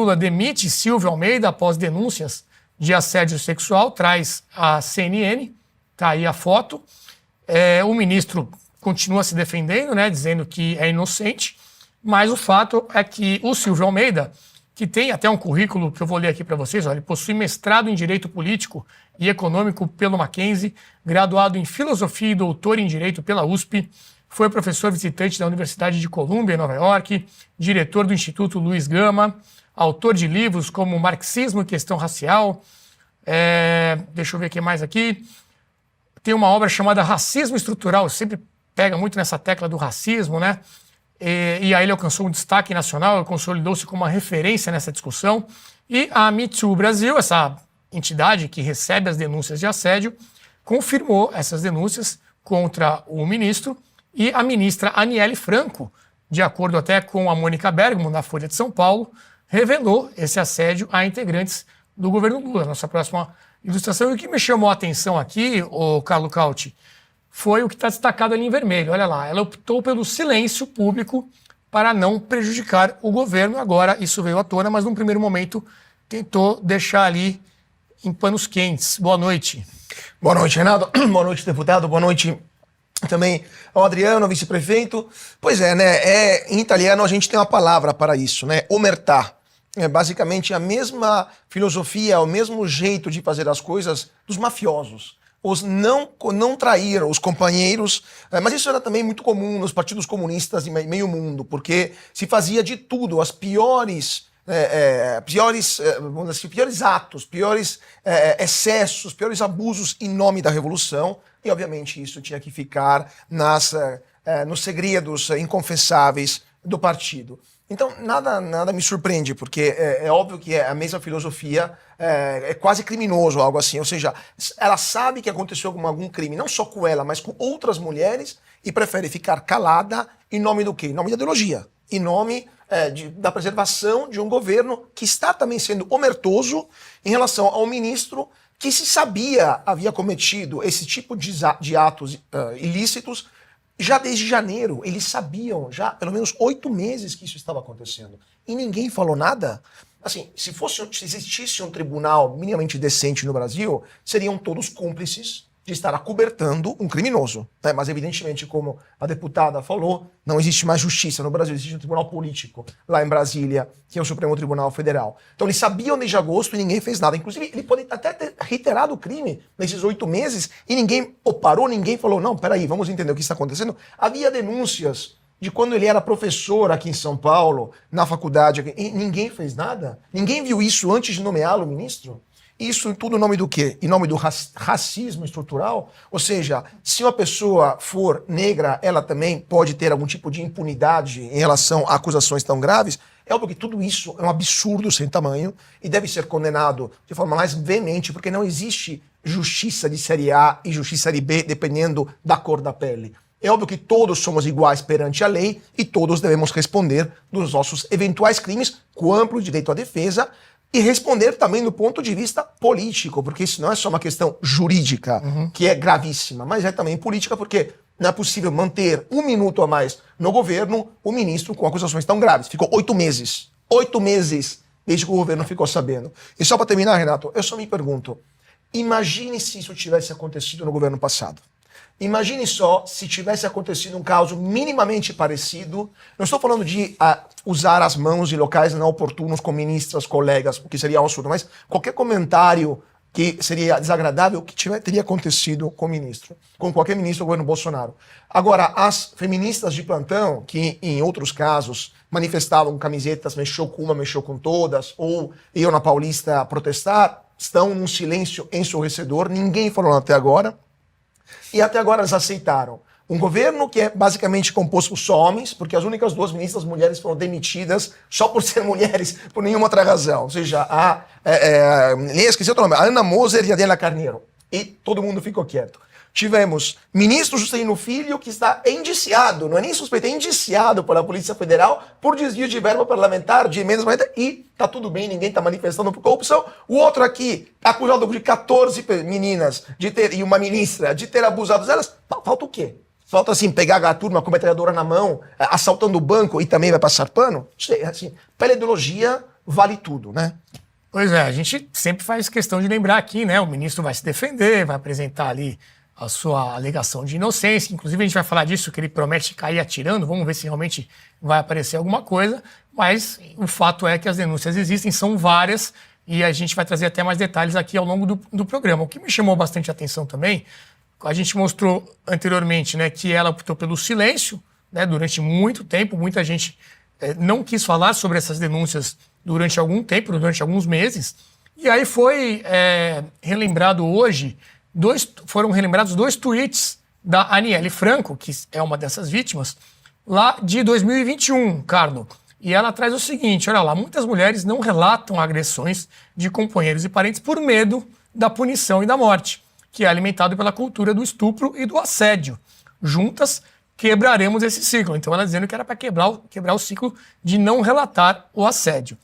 Lula demite Silvio Almeida após denúncias de assédio sexual, traz a CNN, tá aí a foto. O ministro continua se defendendo, né, dizendo que é inocente, mas o fato é que o Silvio Almeida, que tem até um currículo que eu vou ler aqui para vocês, olha, ele possui mestrado em Direito Político e Econômico pelo Mackenzie, graduado em Filosofia e doutor em Direito pela USP, foi professor visitante da Universidade de Colômbia, em Nova York, diretor do Instituto Luiz Gama, autor de livros como Marxismo e Questão Racial, deixa eu ver o que mais aqui, tem uma obra chamada Racismo Estrutural, sempre pega muito nessa tecla do racismo, né? E aí ele alcançou um destaque nacional, consolidou-se como uma referência nessa discussão. E a Me Too Brasil, essa entidade que recebe as denúncias de assédio, confirmou essas denúncias contra o ministro e a ministra Aniele Franco, de acordo até com a Mônica Bergamo, na Folha de São Paulo, revelou esse assédio a integrantes do governo Lula. Nossa próxima ilustração. E o que me chamou a atenção aqui, o Carlo Cauti, foi o que está destacado ali em vermelho. Olha lá, ela optou pelo silêncio público para não prejudicar o governo. Agora isso veio à tona, mas num primeiro momento tentou deixar ali em panos quentes. Boa noite. Boa noite, Renato. Boa noite, deputado. Boa noite também ao Adriano, vice-prefeito. Pois é, né? Em italiano a gente tem uma palavra para isso, né? Omertà. É basicamente a mesma filosofia, o mesmo jeito de fazer as coisas dos mafiosos. Os não trair os companheiros, mas isso era também muito comum nos partidos comunistas de meio mundo, porque se fazia de tudo, as piores atos, piores excessos, piores abusos em nome da revolução, e obviamente isso tinha que ficar nos segredos inconfessáveis do partido. Então, nada me surpreende, porque é óbvio que é a mesma filosofia, é quase criminoso, algo assim. Ou seja, ela sabe que aconteceu algum crime, não só com ela, mas com outras mulheres, e prefere ficar calada em nome do quê? Em nome da ideologia, em nome da preservação de um governo que está também sendo omertoso em relação ao ministro que se sabia havia cometido esse tipo de atos ilícitos. Já desde janeiro, eles sabiam, já pelo menos 8 meses que isso estava acontecendo. E ninguém falou nada. Assim, se existisse um tribunal minimamente decente no Brasil, seriam todos cúmplices de estar acobertando um criminoso. Né? Mas, evidentemente, como a deputada falou, não existe mais justiça no Brasil, existe um tribunal político lá em Brasília, que é o Supremo Tribunal Federal. Então, eles sabiam desde agosto e ninguém fez nada. Inclusive, ele pode até ter reiterado o crime nesses 8 meses e ninguém parou, ninguém falou, não, peraí, vamos entender o que está acontecendo. Havia denúncias de quando ele era professor aqui em São Paulo, na faculdade, e ninguém fez nada? Ninguém viu isso antes de nomeá-lo ministro? Isso tudo em nome do quê? Em nome do racismo estrutural? Ou seja, se uma pessoa for negra, ela também pode ter algum tipo de impunidade em relação a acusações tão graves? É óbvio que tudo isso é um absurdo sem tamanho e deve ser condenado de forma mais veemente, porque não existe justiça de série A e justiça de série B dependendo da cor da pele. É óbvio que todos somos iguais perante a lei e todos devemos responder dos nossos eventuais crimes com amplo direito à defesa, e responder também do ponto de vista político, porque isso não é só uma questão jurídica, que é gravíssima, mas é também política, porque não é possível manter 1 minuto a mais no governo o ministro com acusações tão graves. Ficou 8 meses. 8 meses desde que o governo ficou sabendo. E só para terminar, Renato, eu só me pergunto, imagine se isso tivesse acontecido no governo passado. Imagine só se tivesse acontecido um caso minimamente parecido. Não estou falando de usar as mãos em locais não oportunos com ministras, colegas, o que seria um absurdo, mas qualquer comentário que seria desagradável que teria acontecido com o ministro, com qualquer ministro do governo Bolsonaro. Agora, as feministas de plantão, que em outros casos manifestavam camisetas, mexeu com uma, mexeu com todas, ou iam na Paulista protestar, estão num silêncio ensurdecedor, ninguém falou até agora. E até agora eles aceitaram um governo que é basicamente composto por só homens, porque as únicas 2 ministras mulheres foram demitidas só por ser mulheres, por nenhuma outra razão. Ou seja, esqueci o nome, a Ana Moser e a Adriana Carneiro. E todo mundo ficou quieto. Tivemos ministro Juscelino Filho, que está indiciado, não é nem suspeito, é indiciado pela Polícia Federal por desvio de verba parlamentar, de emendas parlamentares, e tá tudo bem, ninguém está manifestando por corrupção. O outro aqui, acusado de 14 meninas e uma ministra de ter abusado delas. Falta o quê? Falta, assim, pegar a turma com a metralhadora na mão, assaltando o banco e também vai passar pano? Assim, pela ideologia, vale tudo, né? Pois é, a gente sempre faz questão de lembrar aqui, né? O ministro vai se defender, vai apresentar ali a sua alegação de inocência. Inclusive, a gente vai falar disso, que ele promete cair atirando. Vamos ver se realmente vai aparecer alguma coisa. Mas o fato é que as denúncias existem, são várias, e a gente vai trazer até mais detalhes aqui ao longo do programa. O que me chamou bastante atenção também, a gente mostrou anteriormente, né, que ela optou pelo silêncio, né, durante muito tempo. Muita gente não quis falar sobre essas denúncias durante algum tempo, durante alguns meses. E aí foi relembrado hoje, foram relembrados 2 tweets da Aniele Franco, que é uma dessas vítimas, lá de 2021, Carlos. E ela traz o seguinte, olha lá, muitas mulheres não relatam agressões de companheiros e parentes por medo da punição e da morte, que é alimentado pela cultura do estupro e do assédio. Juntas, quebraremos esse ciclo. Então ela dizendo que era para quebrar o ciclo de não relatar o assédio.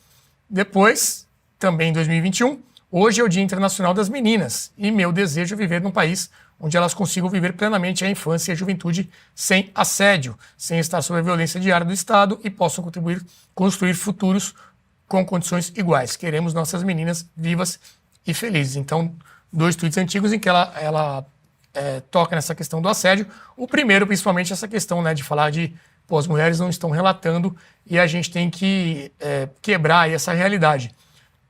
Depois, também em 2021, hoje é o Dia Internacional das Meninas e meu desejo é viver num país onde elas consigam viver plenamente a infância e a juventude sem assédio, sem estar sob a violência diária do Estado e possam construir futuros com condições iguais. Queremos nossas meninas vivas e felizes. Então, 2 tweets antigos em que ela toca nessa questão do assédio. O primeiro, principalmente, essa questão, né, de falar de as mulheres não estão relatando e a gente tem que quebrar aí essa realidade.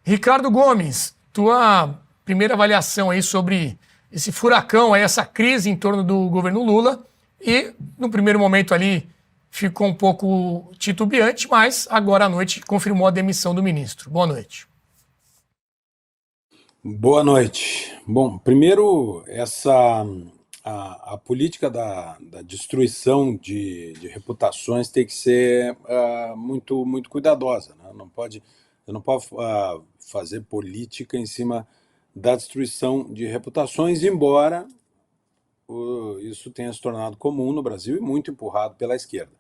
Ricardo Gomes, tua primeira avaliação aí sobre esse furacão, aí, essa crise em torno do governo Lula, e no primeiro momento ali ficou um pouco titubeante, mas agora à noite confirmou a demissão do ministro. Boa noite. Boa noite. Bom, primeiro, a política da destruição de reputações tem que ser muito, muito cuidadosa, né? Você não pode fazer política em cima da destruição de reputações, embora isso tenha se tornado comum no Brasil e muito empurrado pela esquerda.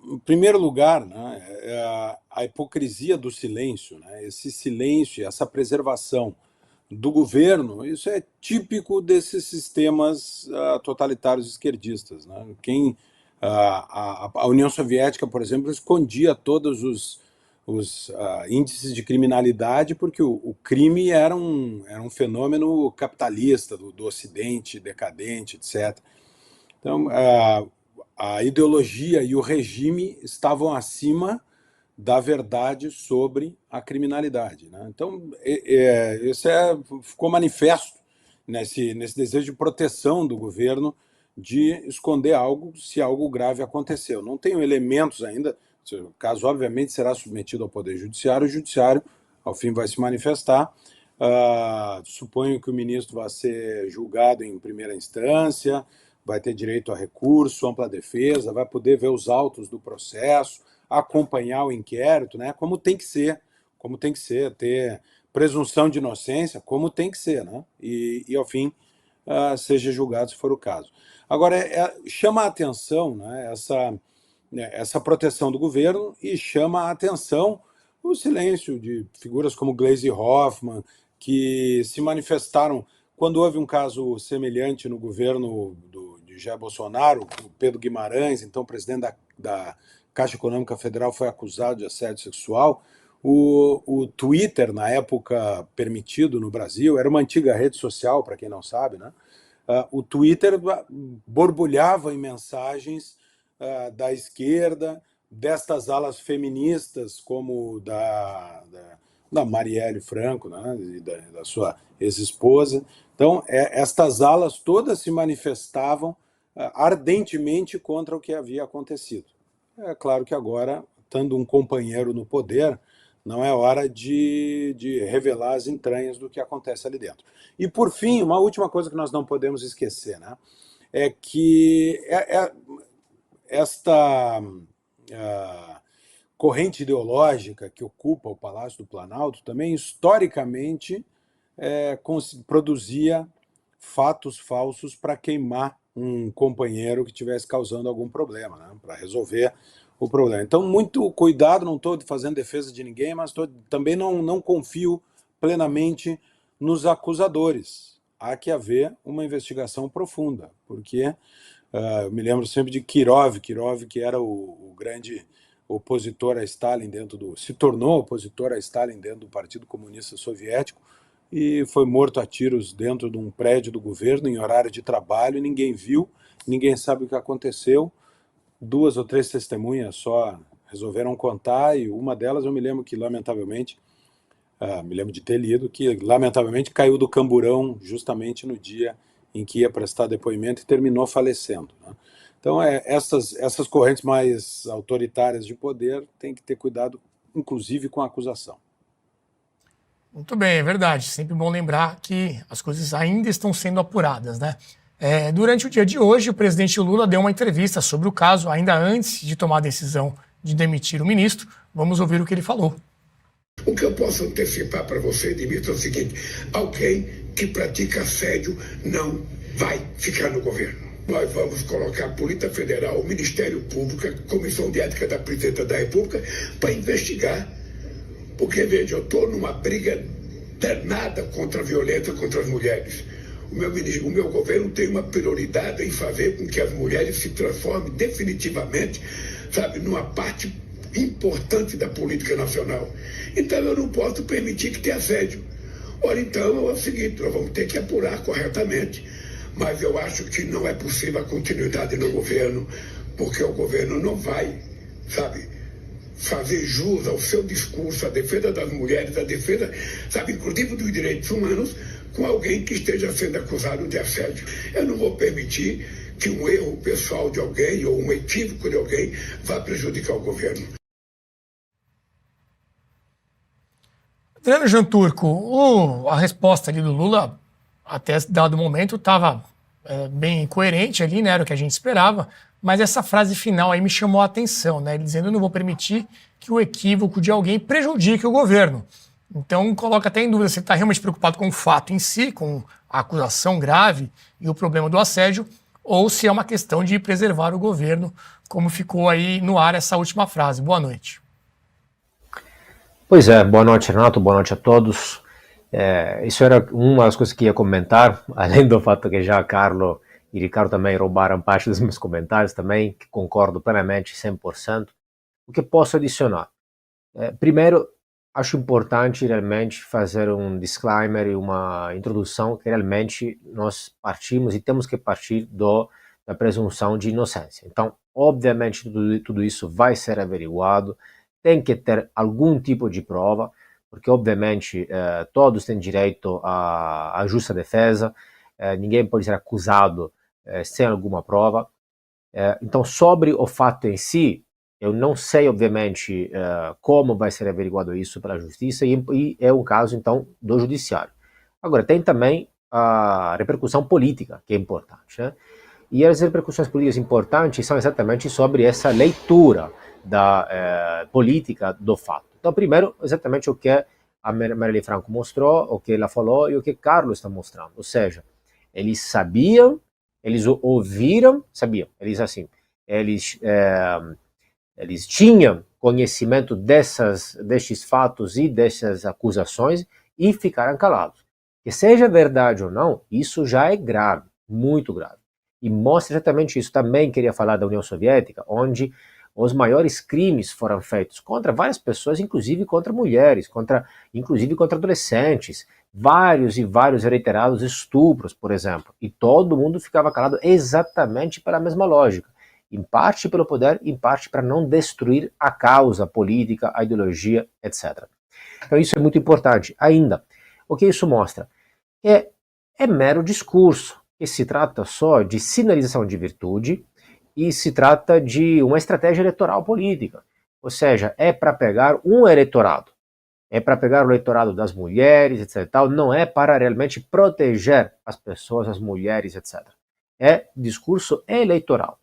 Em primeiro lugar, né, a hipocrisia do silêncio, né, esse silêncio, essa preservação do governo, isso é típico desses sistemas totalitários esquerdistas, né? A União Soviética, por exemplo, escondia todos os índices de criminalidade porque o crime era um fenômeno capitalista do Ocidente, decadente, etc. Então, a ideologia e o regime estavam acima da verdade sobre a criminalidade, né? Então, isso ficou manifesto nesse desejo de proteção do governo de esconder algo se algo grave aconteceu. Não tenho elementos ainda, o caso obviamente será submetido ao Poder Judiciário, o Judiciário, ao fim, vai se manifestar. Suponho que o ministro vai ser julgado em primeira instância, vai ter direito a recurso, ampla defesa, vai poder ver os autos do processo, acompanhar o inquérito, né? Como tem que ser, ter presunção de inocência, como tem que ser, né? E ao fim, seja julgado se for o caso. Agora, chama a atenção, né, essa proteção do governo e chama a atenção o silêncio de figuras como Gleisi Hoffmann, que se manifestaram quando houve um caso semelhante no governo de Jair Bolsonaro. O Pedro Guimarães, então presidente da Caixa Econômica Federal, foi acusado de assédio sexual. O Twitter, na época permitido no Brasil, era uma antiga rede social, para quem não sabe, né? O Twitter borbulhava em mensagens da esquerda, destas alas feministas, como da Marielle Franco, né, e da sua ex-esposa. Então, estas alas todas se manifestavam ardentemente contra o que havia acontecido. É claro que agora, estando um companheiro no poder, não é hora de revelar as entranhas do que acontece ali dentro. E, por fim, uma última coisa que nós não podemos esquecer, né, é que esta corrente ideológica que ocupa o Palácio do Planalto também, historicamente, produzia fatos falsos para queimar um companheiro que estivesse causando algum problema, né, para resolver o problema. Então, muito cuidado, não estou fazendo defesa de ninguém, mas também não confio plenamente nos acusadores. Há que haver uma investigação profunda, porque eu me lembro sempre de Kirov, que era o opositor a Stalin se tornou opositor a Stalin dentro do Partido Comunista Soviético e foi morto a tiros dentro de um prédio do governo em horário de trabalho, ninguém viu, ninguém sabe o que aconteceu. 2 ou 3 testemunhas só resolveram contar, e uma delas eu me lembro que, lamentavelmente, me lembro de ter lido, que lamentavelmente caiu do camburão justamente no dia em que ia prestar depoimento e terminou falecendo, né? Então, essas correntes mais autoritárias de poder têm que ter cuidado, inclusive com a acusação. Muito bem, é verdade. Sempre bom lembrar que as coisas ainda estão sendo apuradas, né? Durante o dia de hoje, o presidente Lula deu uma entrevista sobre o caso, ainda antes de tomar a decisão de demitir o ministro. Vamos ouvir o que ele falou. O que eu posso antecipar para você, Dimitri, é o seguinte: alguém que pratica assédio não vai ficar no governo. Nós vamos colocar a Polícia Federal, o Ministério Público, a Comissão de Ética da Presidência da República para investigar. Porque, veja, eu estou numa briga danada contra a violência contra as mulheres. O meu governo tem uma prioridade em fazer com que as mulheres se transformem definitivamente, sabe, numa parte importante da política nacional. Então eu não posso permitir que tenha assédio. Ora, então é o seguinte: nós vamos ter que apurar corretamente. Mas eu acho que não é possível a continuidade no governo, porque o governo não vai, sabe, fazer jus ao seu discurso, à defesa das mulheres, à defesa, sabe, inclusive dos direitos humanos, com alguém que esteja sendo acusado de assédio. Eu não vou permitir que um erro pessoal de alguém ou um equívoco de alguém vá prejudicar o governo. Adriano Janturco, a resposta ali do Lula, até dado momento, estava bem coerente ali, né? Era o que a gente esperava, mas essa frase final aí me chamou a atenção, né? Ele dizendo: eu não vou permitir que o equívoco de alguém prejudique o governo. Então coloca até em dúvida se ele está realmente preocupado com o fato em si, com a acusação grave e o problema do assédio, ou se é uma questão de preservar o governo, como ficou aí no ar essa última frase. Boa noite. Pois é, boa noite, Renato, boa noite a todos. Isso era uma das coisas que ia comentar, além do fato que já Carlo e Ricardo também roubaram parte dos meus comentários também, que concordo plenamente, 100%. O que posso adicionar? Primeiro, acho importante realmente fazer um disclaimer e uma introdução que realmente nós partimos e temos que partir da presunção de inocência. Então, obviamente, tudo isso vai ser averiguado, tem que ter algum tipo de prova, porque obviamente todos têm direito à justa defesa, ninguém pode ser acusado sem alguma prova. Então, sobre o fato em si, eu não sei, obviamente, como vai ser averiguado isso pela justiça, e é um caso, então, do judiciário. Agora, tem também a repercussão política, que é importante, né? E as repercussões políticas importantes são exatamente sobre essa leitura da política do fato. Então, primeiro, exatamente o que a Marielle Franco mostrou, o que ela falou e o que Carlos está mostrando. Ou seja, eles sabiam, eles ouviram, sabiam, eles tinham conhecimento destes fatos e dessas acusações e ficaram calados. Que seja verdade ou não, isso já é grave, muito grave. E mostra exatamente isso. Também queria falar da União Soviética, onde os maiores crimes foram feitos contra várias pessoas, inclusive contra mulheres, inclusive contra adolescentes, vários e vários reiterados estupros, por exemplo. E todo mundo ficava calado exatamente pela mesma lógica. Em parte pelo poder, em parte para não destruir a causa política, a ideologia, etc. Então isso é muito importante. Ainda, o que isso mostra? É mero discurso, que se trata só de sinalização de virtude e se trata de uma estratégia eleitoral política. Ou seja, é para pegar um eleitorado. É para pegar o eleitorado das mulheres, etc. Não é para realmente proteger as pessoas, as mulheres, etc. É discurso eleitoral.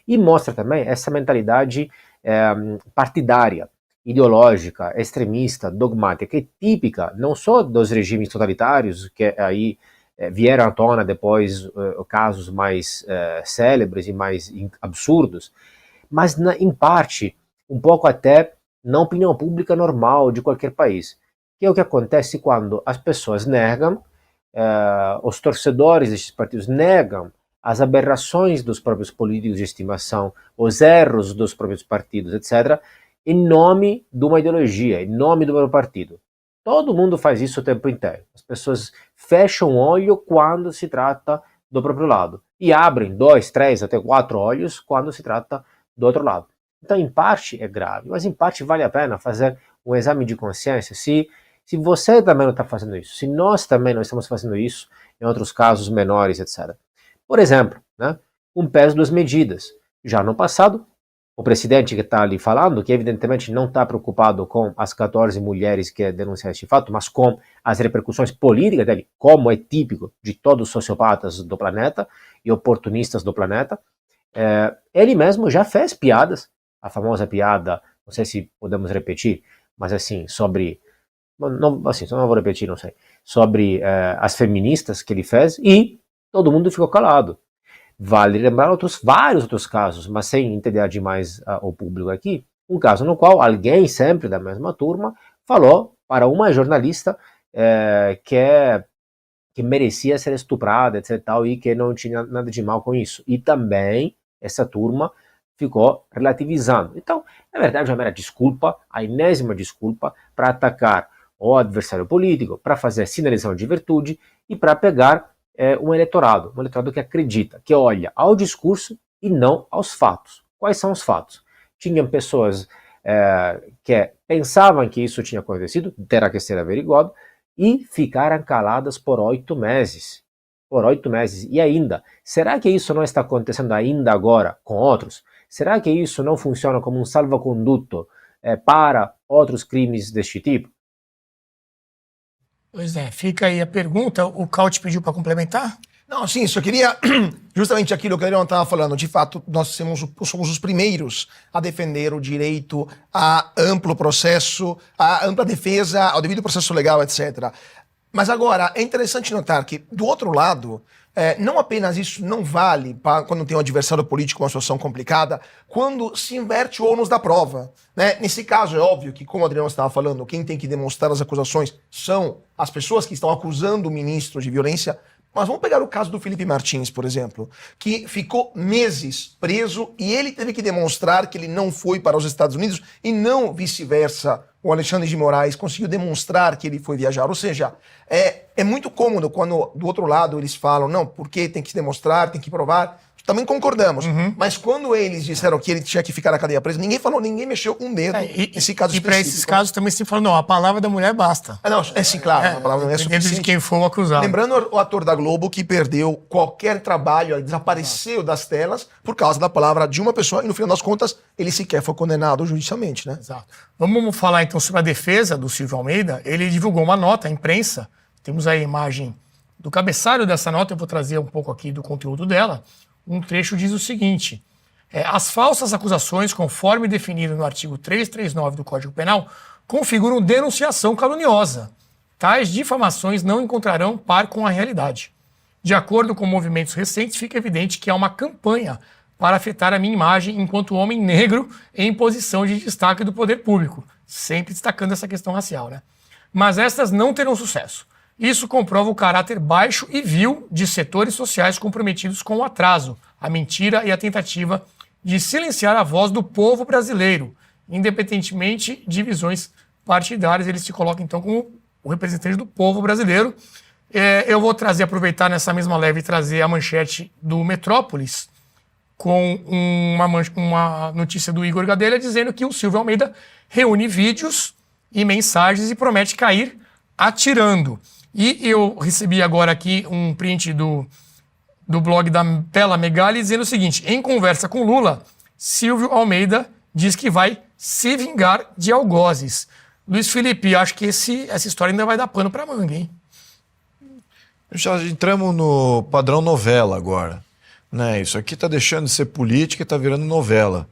E mostra também essa mentalidade partidária, ideológica, extremista, dogmática, que é típica não só dos regimes totalitários, que aí vieram à tona depois casos mais célebres e mais absurdos, mas em parte, um pouco até na opinião pública normal de qualquer país, que é o que acontece quando as pessoas negam, os torcedores desses partidos negam as aberrações dos próprios políticos de estimação, os erros dos próprios partidos, etc., em nome de uma ideologia, em nome do meu partido. Todo mundo faz isso o tempo inteiro. As pessoas fecham o olho quando se trata do próprio lado e abrem 2, 3, até 4 olhos quando se trata do outro lado. Então, em parte é grave, mas em parte vale a pena fazer um exame de consciência. Se você também não está fazendo isso, se nós também não estamos fazendo isso, em outros casos menores, etc. Por exemplo, né, um peso das medidas. Já no passado, o presidente que está ali falando, que evidentemente não está preocupado com as 14 mulheres que denunciaram este fato, mas com as repercussões políticas dele, como é típico de todos os sociopatas do planeta e oportunistas do planeta, ele mesmo já fez piadas, a famosa piada, não sei se podemos repetir, mas assim, sobre, não vou repetir, não sei, sobre as feministas que ele fez, e todo mundo ficou calado. Vale lembrar vários outros casos, mas sem entender demais o público aqui, um caso no qual alguém sempre da mesma turma falou para uma jornalista que merecia ser estuprada, etc. e que não tinha nada de mal com isso. E também essa turma ficou relativizando. Então, na verdade, é uma mera desculpa, a enésima desculpa, para atacar o adversário político, para fazer sinalização de virtude e para pegar um eleitorado que acredita, que olha ao discurso e não aos fatos. Quais são os fatos? Tinham pessoas que pensavam que isso tinha acontecido, terá que ser averiguado, e ficaram caladas por 8 meses. Por 8 meses. E ainda, será que isso não está acontecendo ainda agora com outros? Será que isso não funciona como um salva-conduto para outros crimes deste tipo? Pois é, fica aí a pergunta. O Cal te pediu para complementar? Não, sim, só queria justamente aquilo que o Adriano estava falando. De fato, nós somos os primeiros a defender o direito a amplo processo, a ampla defesa, ao devido processo legal, etc. Mas agora, é interessante notar que, do outro lado, não apenas isso não vale quando tem um adversário político, uma situação complicada, quando se inverte o ônus da prova. Né? Nesse caso, é óbvio que, como o Adriano estava falando, quem tem que demonstrar as acusações são as pessoas que estão acusando o ministro de violência. Mas vamos pegar o caso do Felipe Martins, por exemplo, que ficou meses preso e ele teve que demonstrar que ele não foi para os Estados Unidos e não vice-versa. O Alexandre de Moraes conseguiu demonstrar que ele foi viajar. Ou seja, é muito cômodo quando do outro lado eles falam, não, porque tem que se demonstrar, tem que provar. Também concordamos. Mas quando eles disseram que ele tinha que ficar na cadeia preso, ninguém mexeu um dedo nesse caso específico. E para esses casos também se fala, não, a palavra da mulher basta. Não, sim, claro, a palavra da mulher é suficiente. Dentro de quem for o acusado. Lembrando o ator da Globo que perdeu qualquer trabalho, desapareceu das telas por causa da palavra de uma pessoa e no final das contas ele sequer foi condenado judicialmente, né? Exato. Vamos falar então sobre a defesa do Silvio Almeida. Ele divulgou uma nota à imprensa, temos aí a imagem do cabeçalho dessa nota, eu vou trazer um pouco aqui do conteúdo dela. Um trecho diz o seguinte: as falsas acusações, conforme definido no artigo 339 do Código Penal, configuram denunciação caluniosa. Tais difamações não encontrarão par com a realidade. De acordo com movimentos recentes, fica evidente que há uma campanha para afetar a minha imagem enquanto homem negro em posição de destaque do poder público, sempre destacando essa questão racial, né? Mas estas não terão sucesso. Isso comprova o caráter baixo e vil de setores sociais comprometidos com o atraso, a mentira e a tentativa de silenciar a voz do povo brasileiro, independentemente de visões partidárias. Eles se colocam, então, como o representante do povo brasileiro. Eu vou aproveitar nessa mesma leve e trazer a manchete do Metrópolis, com uma notícia do Igor Gadelha dizendo que o Silvio Almeida reúne vídeos e mensagens e promete cair atirando. E eu recebi agora aqui um print do blog da Bela Megali dizendo o seguinte: em conversa com Lula, Silvio Almeida diz que vai se vingar de algozes. Luiz Felipe, acho que essa história ainda vai dar pano para manga, hein? Já entramos no padrão novela agora. Né? Isso aqui está deixando de ser política e está virando novela.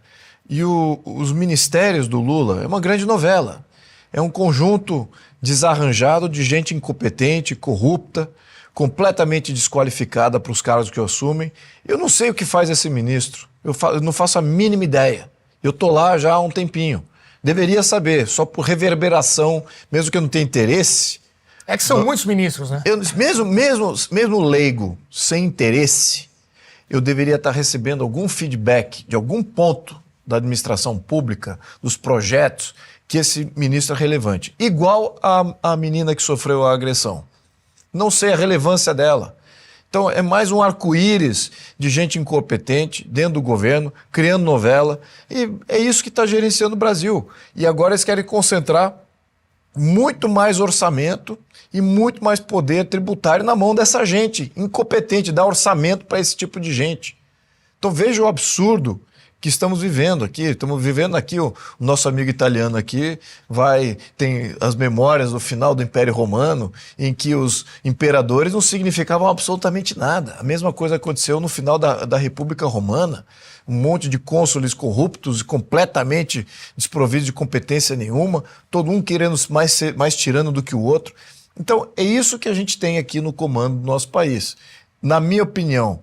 E os ministérios do Lula é uma grande novela. É um conjunto desarranjado de gente incompetente, corrupta, completamente desqualificada para os cargos que assumem. Eu não sei o que faz esse ministro. Eu não faço a mínima ideia. Eu estou lá já há um tempinho. Deveria saber, só por reverberação, mesmo que eu não tenha interesse. É que são muitos ministros, né? Mesmo leigo, sem interesse, eu deveria estar recebendo algum feedback de algum ponto da administração pública, dos projetos, que esse ministro é relevante. Igual a menina que sofreu a agressão. Não sei a relevância dela. Então é mais um arco-íris de gente incompetente dentro do governo, criando novela, e é isso que está gerenciando o Brasil. E agora eles querem concentrar muito mais orçamento e muito mais poder tributário na mão dessa gente incompetente, dar orçamento para esse tipo de gente. Então veja o absurdo que estamos vivendo aqui. Estamos vivendo aqui, o nosso amigo italiano aqui tem as memórias do final do Império Romano, em que os imperadores não significavam absolutamente nada. A mesma coisa aconteceu no final da República Romana. Um monte de cônsules corruptos, completamente desprovidos de competência nenhuma, todo um querendo ser mais tirano do que o outro. Então é isso que a gente tem aqui no comando do nosso país. Na minha opinião,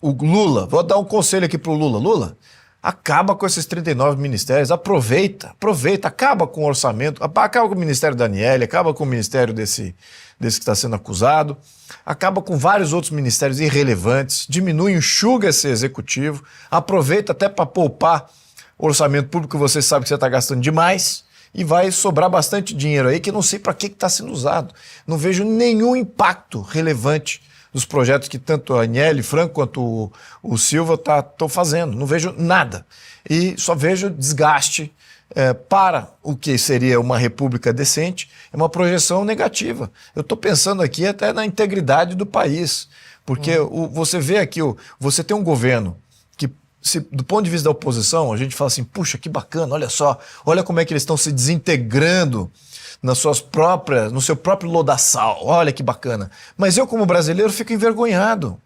o Lula, vou dar um conselho aqui para o Lula. Lula, acaba com esses 39 ministérios, aproveita, acaba com o orçamento, acaba com o Ministério da Aniele, acaba com o ministério desse que está sendo acusado, acaba com vários outros ministérios irrelevantes, diminui, enxuga esse executivo, aproveita até para poupar o orçamento público que você sabe que você está gastando demais e vai sobrar bastante dinheiro aí que não sei para que está sendo usado. Não vejo nenhum impacto relevante dos projetos que tanto a Aniele Franco quanto o Silva estão fazendo. Não vejo nada. E só vejo desgaste para o que seria uma república decente, é uma projeção negativa. Eu estou pensando aqui até na integridade do país, porque você vê aqui, você tem um governo que, do ponto de vista da oposição, a gente fala assim, puxa, que bacana, olha só, olha como é que eles estão se desintegrando no seu próprio lodaçal, olha que bacana. Mas eu, como brasileiro, fico envergonhado.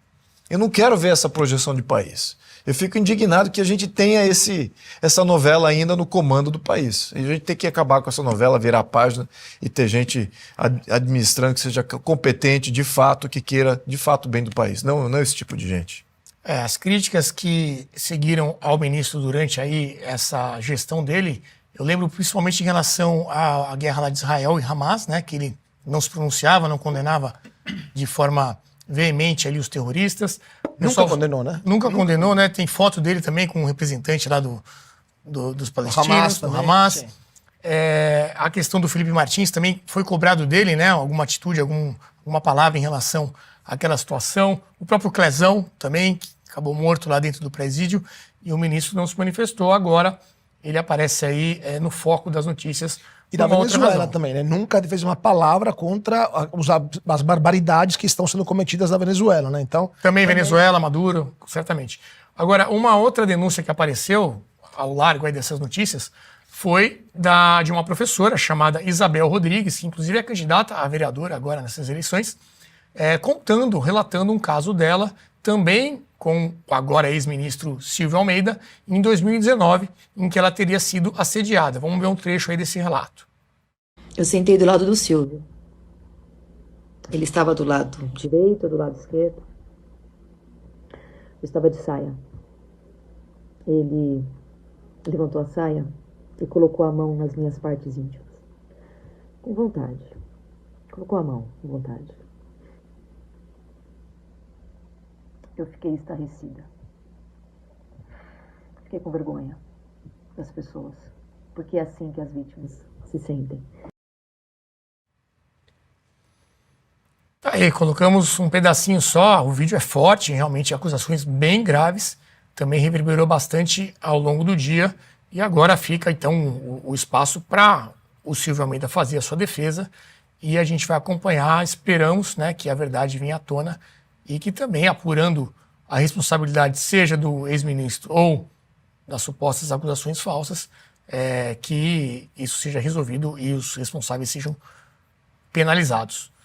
Eu não quero ver essa projeção de país. Eu fico indignado que a gente tenha essa novela ainda no comando do país. A gente tem que acabar com essa novela, virar a página e ter gente administrando que seja competente de fato, que queira de fato o bem do país. Não esse tipo de gente. As críticas que seguiram ao ministro durante aí essa gestão dele, eu lembro principalmente em relação à guerra lá de Israel e Hamas, né, que ele não se pronunciava, não condenava de forma veemente ali os terroristas. Nunca condenou, né? Nunca condenou, né? Tem foto dele também com um representante lá dos palestinos, do Hamas. A questão do Felipe Martins também foi cobrado dele, né? Alguma atitude, alguma palavra em relação àquela situação. O próprio Clezão também, que acabou morto lá dentro do presídio, e o ministro não se manifestou. Agora ele aparece aí no foco das notícias. E da Venezuela também, né? Nunca fez uma palavra contra as barbaridades que estão sendo cometidas na Venezuela, né? Então, também Venezuela, Maduro, certamente. Agora, uma outra denúncia que apareceu ao largo aí dessas notícias foi de uma professora chamada Isabel Rodrigues, que inclusive é candidata a vereadora agora nessas eleições, relatando um caso dela também com o agora ex-ministro Silvio Almeida, em 2019, em que ela teria sido assediada. Vamos ver um trecho aí desse relato. Eu sentei do lado do Silvio. Ele estava do lado direito, do lado esquerdo. Eu estava de saia. Ele levantou a saia e colocou a mão nas minhas partes íntimas. Com vontade. Colocou a mão com vontade. Eu fiquei estarrecida. Fiquei com vergonha das pessoas, porque é assim que as vítimas se sentem. Aí, colocamos um pedacinho só, o vídeo é forte, realmente acusações bem graves, também reverberou bastante ao longo do dia, e agora fica então o espaço para o Silvio Almeida fazer a sua defesa, e a gente vai acompanhar, esperamos, né, que a verdade venha à tona, e que também, apurando a responsabilidade, seja do ex-ministro ou das supostas acusações falsas, que isso seja resolvido e os responsáveis sejam penalizados.